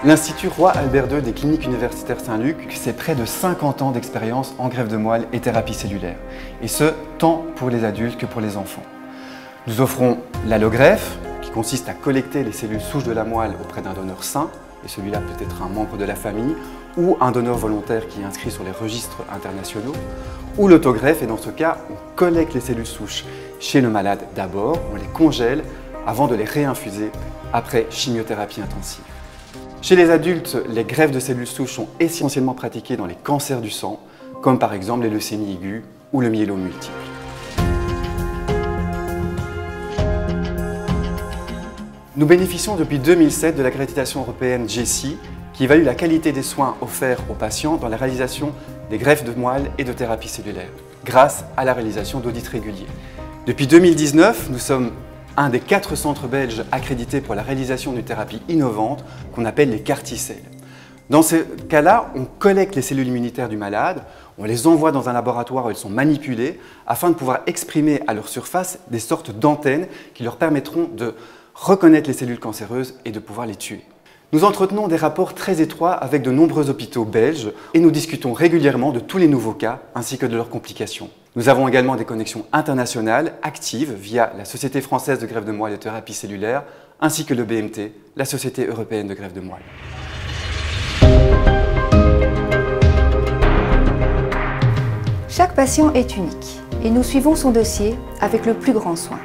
L'Institut Roi Albert II des cliniques universitaires Saint-Luc, c'est près de 50 ans d'expérience en greffe de moelle et thérapie cellulaire. Et ce, tant pour les adultes que pour les enfants. Nous offrons l'allogreffe, qui consiste à collecter les cellules souches de la moelle auprès d'un donneur sain, et celui-là peut être un membre de la famille, ou un donneur volontaire qui est inscrit sur les registres internationaux, ou l'autogreffe, et dans ce cas, on collecte les cellules souches chez le malade d'abord, on les congèle avant de les réinfuser après chimiothérapie intensive. Chez les adultes, les greffes de cellules souches sont essentiellement pratiquées dans les cancers du sang, comme par exemple les leucémies aiguës ou le myélome multiple. Nous bénéficions depuis 2007 de l'accréditation européenne GESI, qui évalue la qualité des soins offerts aux patients dans la réalisation des greffes de moelle et de thérapie cellulaire, grâce à la réalisation d'audits réguliers. Depuis 2019, nous sommes un des 4 centres belges accrédités pour la réalisation d'une thérapie innovante qu'on appelle les CAR-T-cells. Dans ce cas-là, on collecte les cellules immunitaires du malade, on les envoie dans un laboratoire où elles sont manipulées afin de pouvoir exprimer à leur surface des sortes d'antennes qui leur permettront de reconnaître les cellules cancéreuses et de pouvoir les tuer. Nous entretenons des rapports très étroits avec de nombreux hôpitaux belges et nous discutons régulièrement de tous les nouveaux cas ainsi que de leurs complications. Nous avons également des connexions internationales actives via la Société française de greffe de moelle et de thérapie cellulaire ainsi que le BMT, la Société européenne de greffe de moelle. Chaque patient est unique et nous suivons son dossier avec le plus grand soin.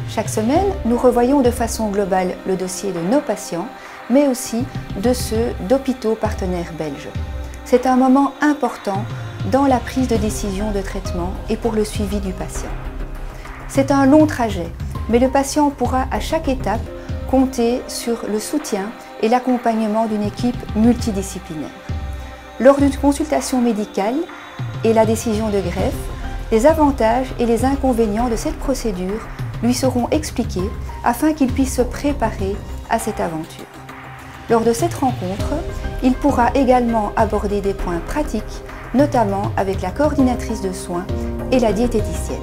Chaque semaine, nous revoyons de façon globale le dossier de nos patients, mais aussi de ceux d'hôpitaux partenaires belges. C'est un moment important dans la prise de décision de traitement et pour le suivi du patient. C'est un long trajet, mais le patient pourra à chaque étape compter sur le soutien et l'accompagnement d'une équipe multidisciplinaire. Lors d'une consultation médicale et la décision de greffe, les avantages et les inconvénients de cette procédure lui seront expliqués afin qu'il puisse se préparer à cette aventure. Lors de cette rencontre, il pourra également aborder des points pratiques, notamment avec la coordinatrice de soins et la diététicienne.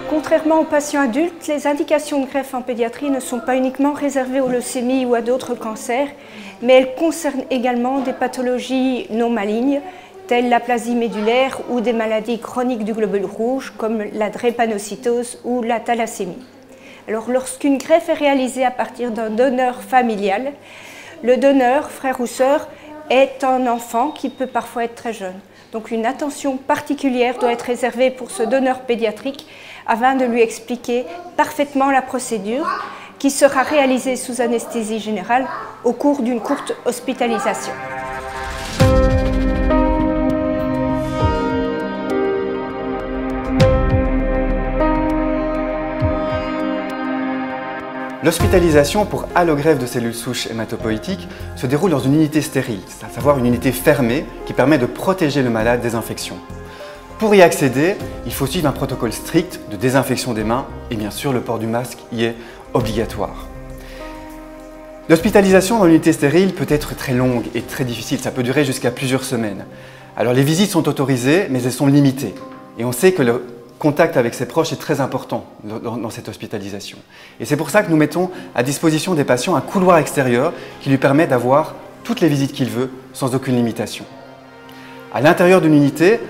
Contrairement aux patients adultes, les indications de greffe en pédiatrie ne sont pas uniquement réservées aux leucémies ou à d'autres cancers, mais elles concernent également des pathologies non malignes, telles l'aplasie médulaire ou des maladies chroniques du globule rouge comme la drépanocytose ou la thalassémie. Alors, lorsqu'une greffe est réalisée à partir d'un donneur familial, le donneur, frère ou sœur, est un enfant qui peut parfois être très jeune. Donc une attention particulière doit être réservée pour ce donneur pédiatrique afin de lui expliquer parfaitement la procédure qui sera réalisée sous anesthésie générale au cours d'une courte hospitalisation. L'hospitalisation pour allogreffe de cellules souches hématopoïétiques se déroule dans une unité stérile, à savoir une unité fermée qui permet de protéger le malade des infections. Pour y accéder, il faut suivre un protocole strict de désinfection des mains et bien sûr le port du masque y est obligatoire. L'hospitalisation dans l'unité stérile peut être très longue et très difficile, ça peut durer jusqu'à plusieurs semaines. Alors les visites sont autorisées mais elles sont limitées et on sait que le contact avec ses proches est très important dans cette hospitalisation. Et c'est pour ça que nous mettons à disposition des patients un couloir extérieur qui lui permet d'avoir toutes les visites qu'il veut sans aucune limitation. À l'intérieur d'une unité,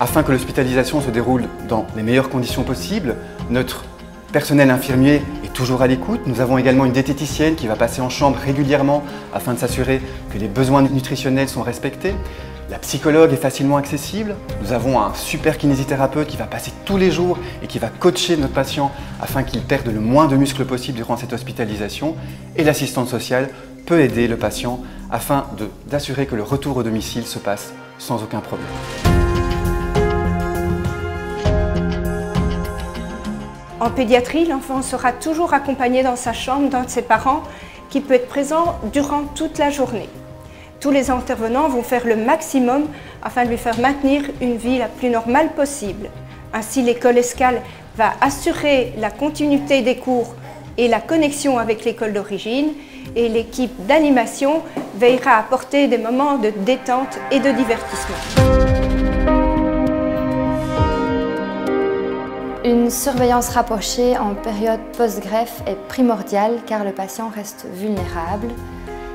afin que l'hospitalisation se déroule dans les meilleures conditions possibles, notre personnel infirmier est toujours à l'écoute. Nous avons également une diététicienne qui va passer en chambre régulièrement afin de s'assurer que les besoins nutritionnels sont respectés. La psychologue est facilement accessible. Nous avons un super kinésithérapeute qui va passer tous les jours et qui va coacher notre patient afin qu'il perde le moins de muscles possible durant cette hospitalisation. Et l'assistante sociale peut aider le patient afin d'assurer que le retour au domicile se passe sans aucun problème. En pédiatrie, l'enfant sera toujours accompagné dans sa chambre d'un de ses parents qui peut être présent durant toute la journée. Tous les intervenants vont faire le maximum afin de lui faire maintenir une vie la plus normale possible. Ainsi, l'école Escale va assurer la continuité des cours et la connexion avec l'école d'origine et l'équipe d'animation veillera à apporter des moments de détente et de divertissement. Une surveillance rapprochée en période post-greffe est primordiale car le patient reste vulnérable.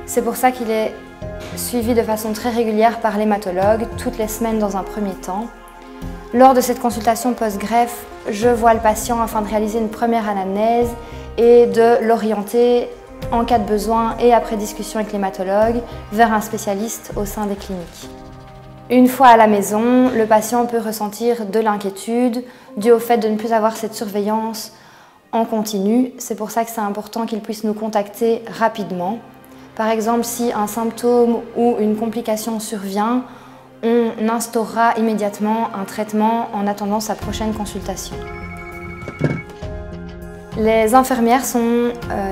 C'est pour ça qu'il est suivi de façon très régulière par l'hématologue, toutes les semaines dans un premier temps. Lors de cette consultation post-greffe, je vois le patient afin de réaliser une première anamnèse et de l'orienter en cas de besoin et après discussion avec l'hématologue vers un spécialiste au sein des cliniques. Une fois à la maison, le patient peut ressentir de l'inquiétude due au fait de ne plus avoir cette surveillance en continu. C'est pour ça que c'est important qu'il puisse nous contacter rapidement. Par exemple, si un symptôme ou une complication survient, on instaurera immédiatement un traitement en attendant sa prochaine consultation. Les infirmières sont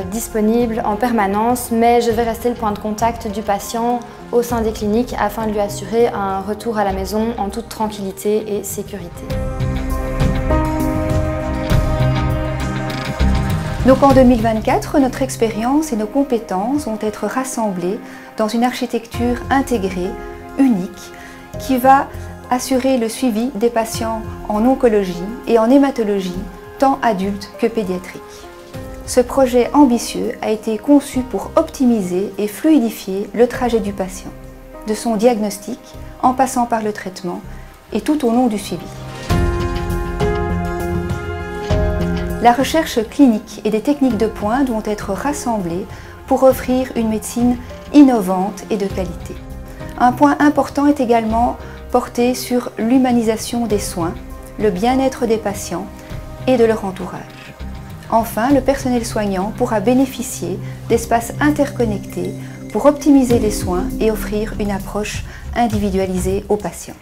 disponibles en permanence, mais je vais rester le point de contact du patient au sein des cliniques afin de lui assurer un retour à la maison en toute tranquillité et sécurité. Donc en 2024, notre expérience et nos compétences vont être rassemblées dans une architecture intégrée, unique, qui va assurer le suivi des patients en oncologie et en hématologie, tant adultes que pédiatriques. Ce projet ambitieux a été conçu pour optimiser et fluidifier le trajet du patient, de son diagnostic en passant par le traitement et tout au long du suivi. La recherche clinique et des techniques de pointe vont être rassemblées pour offrir une médecine innovante et de qualité. Un point important est également porté sur l'humanisation des soins, le bien-être des patients et de leur entourage. Enfin, le personnel soignant pourra bénéficier d'espaces interconnectés pour optimiser les soins et offrir une approche individualisée aux patients.